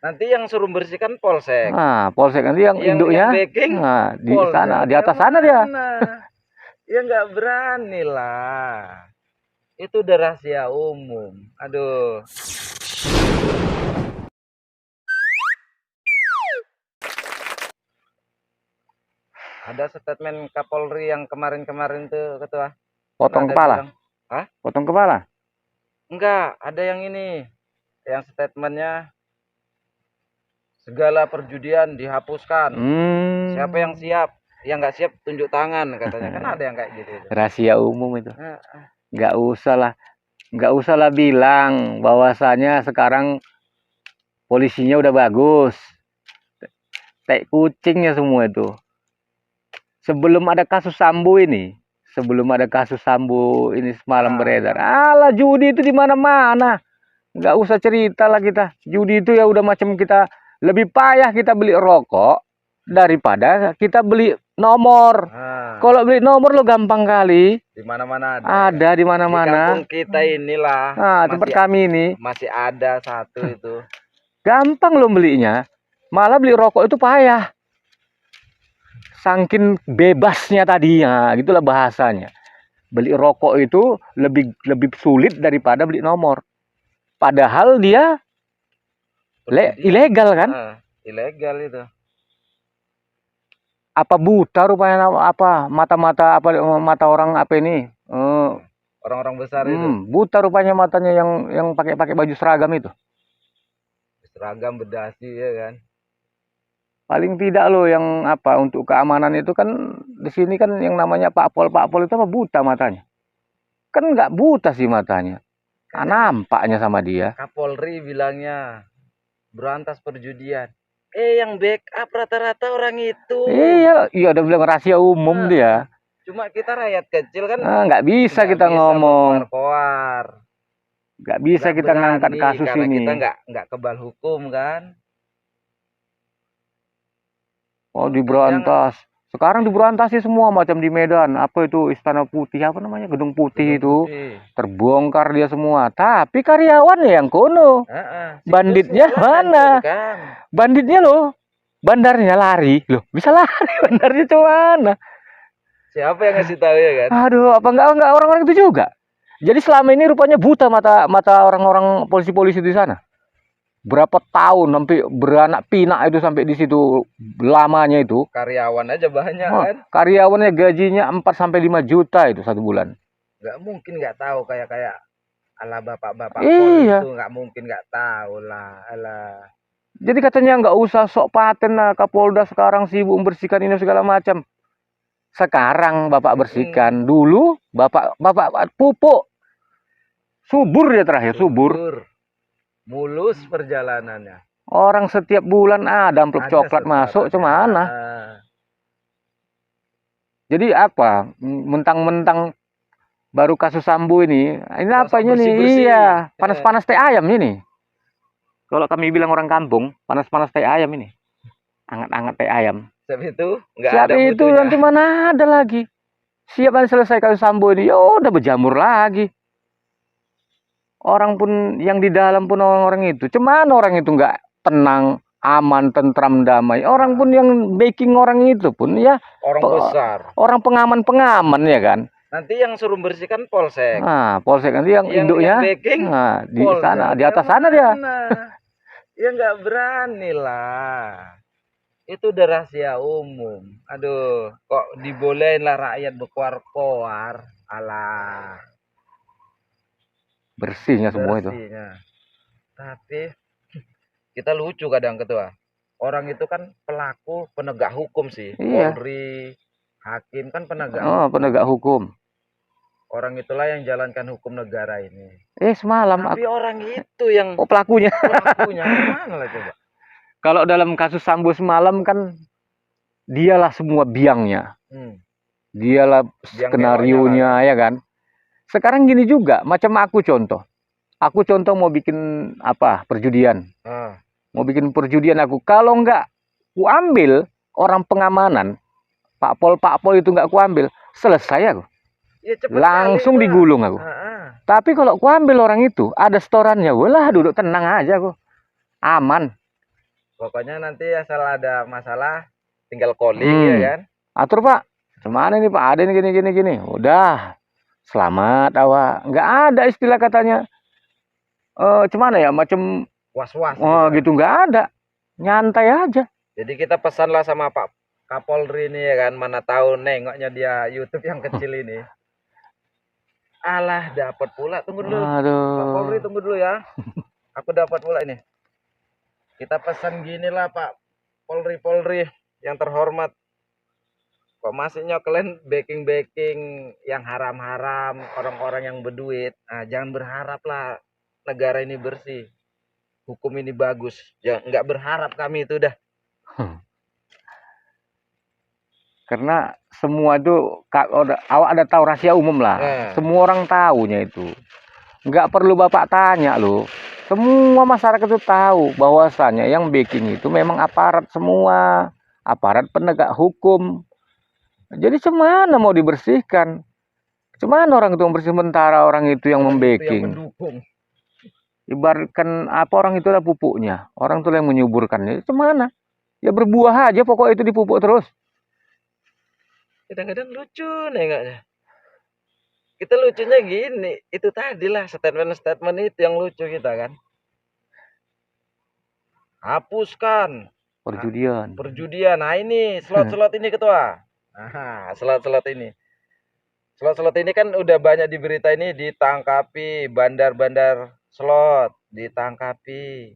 Nanti yang suruh bersihkan polsek. Nah, polsek nanti yang induknya. Yang backing Nah, di Polda. sana, di atas sana dia. Ya nggak berani lah. Itu udah rahasia umum. Aduh. Ada statement Kapolri yang kemarin-kemarin tuh, Ketua. Potong Ada kepala. bilang, hah? Potong kepala. Enggak, ada yang ini. Yang statementnya segala perjudian dihapuskan. Siapa yang siap? Yang nggak siap tunjuk tangan katanya. Kan ada yang kayak gitu. Rahasia umum itu. Nggak usah lah bilang bahwasanya sekarang polisinya udah bagus. Tai kucingnya semua itu. Sebelum ada kasus Sambo ini semalam beredar. Alah, judi itu di mana-mana. Nggak usah cerita lah kita. Judi itu ya udah macam kita lebih payah kita beli rokok daripada kita beli nomor. Kalau beli nomor lo gampang kali. Di mana-mana ada. Di mana-mana. Di kampung kita inilah. Nah, tempat kami ini masih ada satu itu. Gampang lo belinya. Malah beli rokok itu payah. Saking bebasnya tadinya, gitulah bahasanya. Beli rokok itu lebih sulit daripada beli nomor. Padahal dia ilegal kan? Ilegal itu. Apa buta rupanya mata orang apa ini? Orang-orang besar itu. Buta rupanya matanya yang pakai baju seragam itu. Seragam berdasi ya kan. Paling tidak loh yang untuk keamanan itu kan di sini kan yang namanya Pak Pol itu apa buta matanya. Kan nggak buta sih matanya. Nampaknya sama dia. Kapolri bilangnya berantas perjudian. Yang backup rata-rata orang itu. Iya udah bilang rahasia umum dia. Cuma kita rakyat kecil kan nggak bisa kita ngomong. Nggak bisa kita ngangkat kasus karena ini. Kita nggak kebal hukum kan. Oh, diberantas. Sekarang diberantas sih semua macam di Medan. Apa itu Istana Putih, apa namanya? Gedung Putih itu. Terbongkar dia semua. Tapi karyawannya yang kono. Banditnya mana? Banditnya loh. Bandarnya lari. Loh, bisa lari bandarnya cuman. Siapa yang ngasih tahu ya kan? Aduh, apa enggak orang-orang itu juga? Jadi selama ini rupanya buta mata orang-orang polisi-polisi di sana. Berapa tahun sampai beranak pinak itu sampai di situ lamanya itu. Karyawan aja banyak kan. Karyawannya gajinya 4 sampai 5 juta itu satu bulan. Nggak mungkin nggak tahu kayak ala bapak-bapak itu nggak mungkin nggak tahu lah. Alah. Jadi katanya nggak usah sok paten lah Kapolda sekarang sibuk membersihkan ini segala macam. Sekarang bapak bersihkan. Dulu bapak pupuk. Subur dia terakhir, subur. Mulus perjalanannya. Orang setiap bulan ada amplop coklat masuk, cemana? Jadi apa? Mentang-mentang baru kasus Sambo ini apanya nih? Iya, panas-panas teh ayam ini. Kalau kami bilang orang kampung, panas-panas teh ayam ini. Anget-anget teh ayam. Siap itu nggak ada mutunya. Nanti mana ada lagi. Siap selesai kasus Sambo ini, udah berjamur lagi. Orang pun yang di dalam pun orang-orang itu, cuman orang itu nggak tenang, aman, tentram, damai. Orang pun yang backing orang itu pun ya orang besar, orang pengaman ya kan. Nanti yang suruh bersihkan polsek. Nah, polsek nanti yang induknya. Di sana, di atas sana dia. Ya nggak berani lah. Itu udah rahasia umum. Aduh, kok dibolehin lah rakyat berkoar-koar. Alah. Bersihnya semua itu. Tapi kita lucu kadang Ketua. Orang itu kan pelaku penegak hukum sih. Polri, hakim kan penegak hukum. Orang itulah yang jalankan hukum negara ini. Semalam. Tapi orang itu yang pelakunya. Mana lah coba? Kalau dalam kasus Sambo semalam kan dialah semua biangnya. Dialah skenarionya ya kan. Sekarang gini juga, macam aku contoh mau bikin perjudian. Mau bikin perjudian aku. Kalau enggak ku ambil orang pengamanan, Pak Pol itu enggak ku ambil, selesai aku. Ya, langsung digulung aku. Tapi kalau ku ambil orang itu, ada setorannya, walah duduk tenang aja aku. Aman. Pokoknya nanti asal ada masalah tinggal calling ya kan. Atur Pak, gimana nih Pak, ada nih gini. Udah, selamat awak. Nggak ada istilah katanya. Cuman ya macam Was-was. gitu nggak ada. Nyantai aja. Jadi kita pesanlah sama Pak Kapolri ini ya kan, mana tahu nengoknya dia YouTube yang kecil ini. Alah, dapat pula. Tunggu dulu. Aduh. Pak Polri tunggu dulu ya. Aku dapat pula ini. Kita pesan gini lah Pak Polri yang terhormat. Kok masihnya kalian backing yang haram-haram, orang-orang yang berduit. Nah, jangan berharap lah negara ini bersih. Hukum ini bagus. Ya, nggak berharap kami itu dah. Karena semua itu awak ada tahu rahasia umum lah. Semua orang tahunya itu. Nggak perlu Bapak tanya loh. Semua masyarakat itu tahu bahwasanya yang backing itu memang aparat semua, aparat penegak hukum. Jadi cemana mau dibersihkan? Cemana orang itu membersih, sementara orang itu yang membacking. Ibaratkan apa, orang itu adalah pupuknya, orang itu yang menyuburkannya. Cemana? Ya berbuah aja pokok itu dipupuk terus. Kadang-kadang lucu nengoknya. Kita lucunya gini, itu tadilah statement itu yang lucu kita kan. Hapuskan perjudian. Nah ini slot ini ketua. Nah, slot ini. Slot ini kan udah banyak di berita ini, ditangkapi bandar-bandar slot, ditangkapi.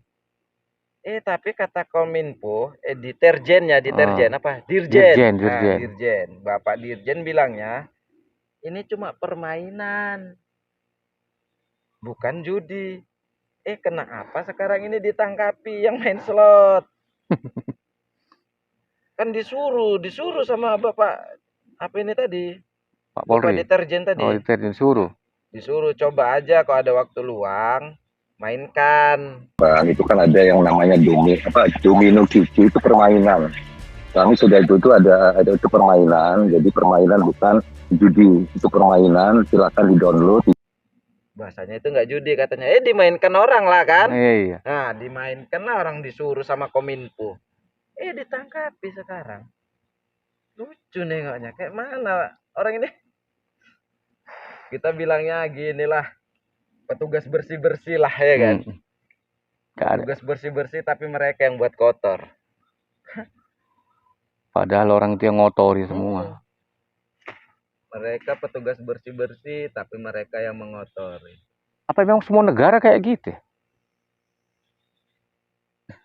Tapi kata Kominfo, Dirjen. Bapak Dirjen bilangnya ini cuma permainan, bukan judi. Kenapa sekarang ini ditangkapi yang main slot? Kan disuruh sama Bapak apa ini tadi? Pak Polri. Bapak Dirjen tadi. Oh, Dirjen disuruh coba aja kalau ada waktu luang, mainkan. Bang, itu kan ada yang namanya domino cuci, itu permainan. Kami sudah itu ada itu permainan, jadi permainan bukan judi, itu permainan, silakan di-download. Bahasanya itu nggak judi katanya, dimainkan orang lah kan. Iya. Nah, dimainkan lah orang, disuruh sama Kominfo. Ditangkapi sekarang. Lucu nengoknya, kayak mana orang ini? Kita bilangnya ginilah, petugas bersih-bersih lah ya kan. Petugas bersih-bersih tapi mereka yang buat kotor. Padahal orang itu yang ngotori semua. Mereka petugas bersih-bersih tapi mereka yang mengotori. Apa memang semua negara kayak gitu?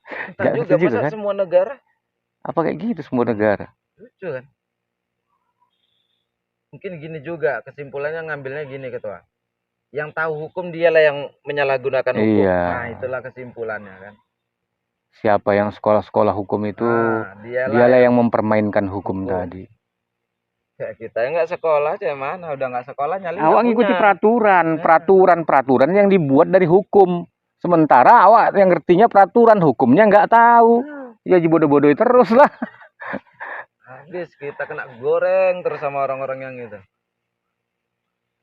Entah juga masa kan? Semua negara. Apa kayak gitu semua negara? Lucu kan? Mungkin gini juga kesimpulannya, ngambilnya gini ketua. Yang tahu hukum dialah yang menyalahgunakan hukum. Iya. Nah, itulah kesimpulannya kan. Siapa yang sekolah-sekolah hukum itu, dialah yang mempermainkan hukum tadi. Ya, kita yang nggak sekolah aja mana, udah nggak sekolah nyali. Awak ngikuti peraturan yang dibuat dari hukum. Sementara awak yang ngertinya peraturan, hukumnya nggak tahu. Ya dibodoh-bodohi terus lah. Habis kita kena goreng terus sama orang-orang yang itu.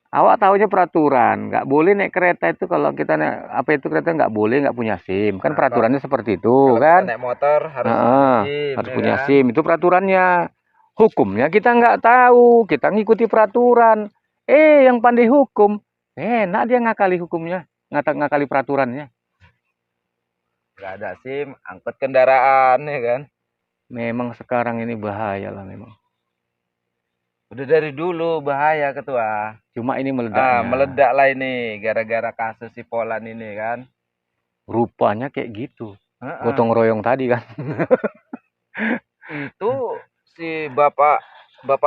Awak tahunya peraturan, nggak boleh naik kereta itu kalau kita naik kereta nggak boleh nggak punya SIM, kan peraturannya seperti itu kan. Naik motor harus punya SIM, itu peraturannya. Hukumnya kita nggak tahu, kita ngikuti peraturan. Yang pandai hukum, enak dia ngakali hukumnya, ngakali peraturannya. Nggak ada SIM, angkut kendaraan ya kan. Memang sekarang ini bahaya lah memang. Udah dari dulu bahaya ketua. Cuma ini meledaknya. Meledak lah ini gara-gara kasus si Polan ini kan. Rupanya kayak gitu. Gotong royong tadi kan. Itu si Bapak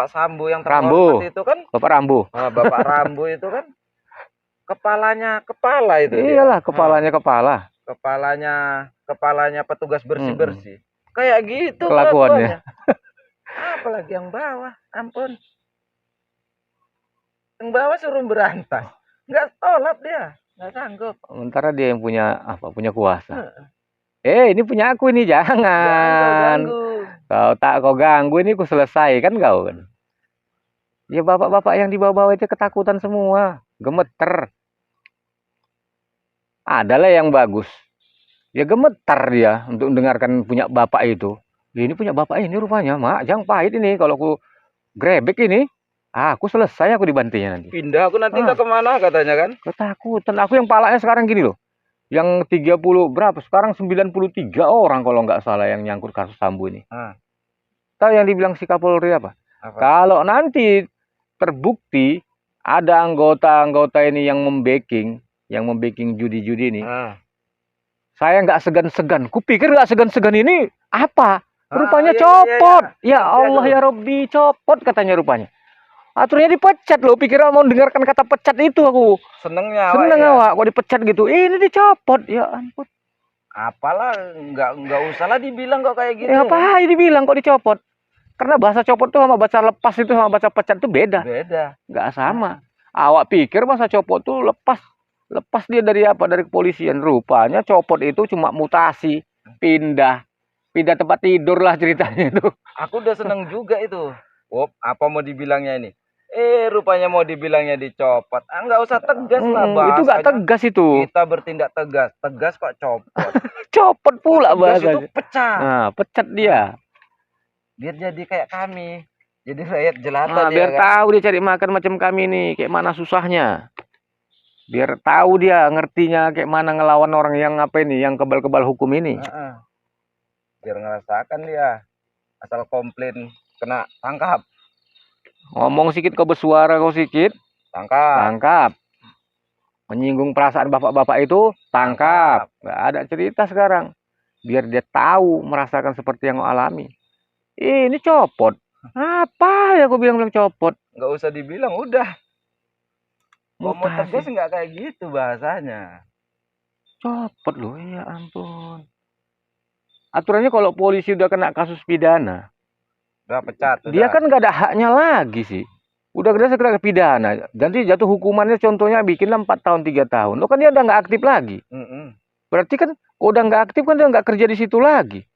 Sambo yang terhormat itu kan. Bapak Rambo. Bapak Rambo itu kan kepala itu. Iyalah, kepalanya kepala. Kepalanya petugas bersih-bersih. Kayak gitu kelakuannya. Apalagi yang bawah, ampun. Yang bawah suruh berantas. Nggak tolak dia, nggak sanggup. Sementara dia yang punya kuasa. Ini punya aku ini, jangan. Kau ganggu ini, aku selesai kan kau kan. Ya bapak-bapak yang di bawah-bawah itu ketakutan semua, gemeter. Adalah yang bagus. Ya gemetar dia untuk mendengarkan punya bapak itu. Ini punya bapak ini rupanya, Mak. Jangan pahit ini kalau aku grebek ini. Aku selesai aku dibantinya nanti. Pindah aku nanti Ah. nggak kemana katanya kan? Ketakutan. Aku yang palanya sekarang gini loh. Yang 30 berapa? Sekarang 93 orang kalau nggak salah yang nyangkut kasus Sambo ini. Ah. Tahu yang dibilang si Kapolri apa? Apa? Kalau nanti terbukti ada anggota-anggota ini yang membacking judi-judi ini, saya nggak segan-segan. Kupikir nggak segan-segan ini apa? Rupanya iya, copot. iya. Ya Allah ya Robbi, copot katanya rupanya. Aturannya dipecat loh. Pikir mau dengarkan kata pecat itu aku. Seneng Seneng awak kok dipecat gitu. Ini dicopot. Ya ampun. Apalah, nggak usah lah dibilang kok kayak gitu. Ya apa dibilang kok dicopot? Karena bahasa copot tuh sama bahasa lepas itu sama bahasa pecat itu beda. Beda. Nggak sama. Awak pikir bahasa copot tuh lepas. Lepas dia dari apa? Dari kepolisian. Rupanya copot itu cuma mutasi. Pindah tempat tidur lah ceritanya itu. Aku udah seneng juga itu. Apa mau dibilangnya ini? Rupanya mau dibilangnya dicopot. Nggak usah tegas lah bahasanya. Itu nggak tegas itu. Kita bertindak tegas. Tegas kok copot. Copot pula bahasanya. Itu pecat. Nah, pecat dia. Biar jadi kayak kami. Jadi rakyat jelata Nah, dia biar kan. tahu dia cari makan macam kami nih. Kayak mana susahnya. Biar tahu dia ngertinya kayak mana ngelawan orang yang apa ini. Yang kebal-kebal hukum ini. Biar ngerasakan dia. Asal komplain kena tangkap. Ngomong sedikit kau bersuara kau sedikit. Tangkap. Menyinggung perasaan bapak-bapak itu. Tangkap. Nggak ada cerita sekarang. Biar dia tahu merasakan seperti yang kau alami. Ini copot. Apa ya aku bilang copot? Nggak usah dibilang, udah. Mau tegas Mutasi. nggak kayak gitu bahasanya. Copot loh, ya ampun. Aturannya kalau polisi udah kena kasus pidana, udah pecat. Dia kan nggak ada haknya lagi sih. Udah kena pidana. Nanti jatuh hukumannya contohnya bikinlah 4 tahun 3 tahun. Lo kan dia udah nggak aktif lagi. Berarti kan udah nggak aktif kan dia nggak kerja di situ lagi.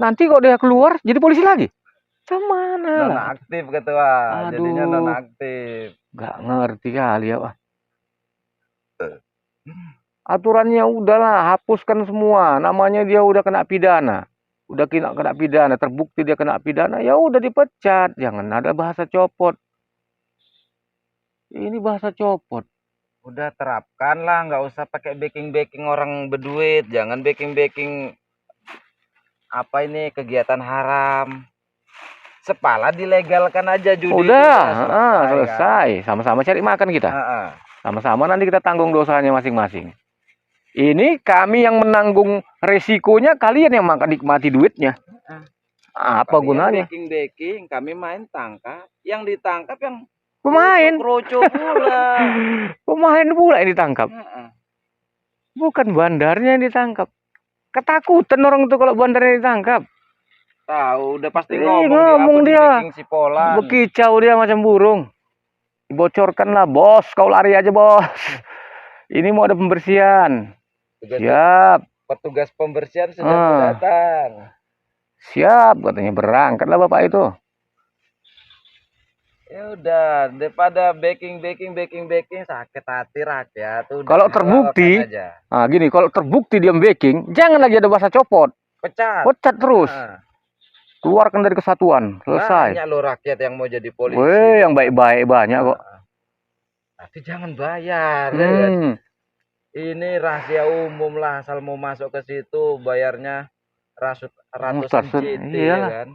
Nanti kalau dia keluar jadi polisi lagi. Kemana lah? Non-aktif ketua. Jadinya non-aktif. Nggak ngerti kali ya Pak. Aturannya udahlah, hapuskan semua. Namanya dia udah kena pidana. Udah kena pidana, terbukti dia kena pidana, ya udah dipecat. Jangan ada bahasa copot. Ini bahasa copot. Udah terapkan lah, nggak usah pakai backing orang berduit. Jangan backing apa ini kegiatan haram. Sepala dilegalkan aja judi. Udah, selesai. Sama-sama cari makan kita. Sama-sama nanti kita tanggung dosanya masing-masing. Ini kami yang menanggung resikonya, kalian yang nikmati duitnya. Apa gunanya? Backing, kami main tangkap. Yang ditangkap yang pemain. Kroco pula. Pemain pula yang ditangkap. Bukan bandarnya yang ditangkap. Ketakutan orang itu kalau bandarnya ditangkap. Tahu, udah pasti ngomong dia. Si Polan. Bekicau dia macam burung. Dibocorkan lah, bos. Kau lari aja, bos. Ini mau ada pembersihan. Siap. Petugas pembersihan sudah datang. Siap, katanya berangkatlah bapak itu. Ya udah, daripada backing sakit hati rakyat. Kalau terbukti, gini, kalau terbukti dia backing, jangan lagi ada bahasa copot. Pecat terus. Keluarkan dari kesatuan, selesai. Banyak loh rakyat yang mau jadi polisi. Yang baik-baik banyak kok. Tapi jangan bayar. Kan? Ini rahasia umum lah, asal mau masuk ke situ bayarnya ratusan JT ya kan.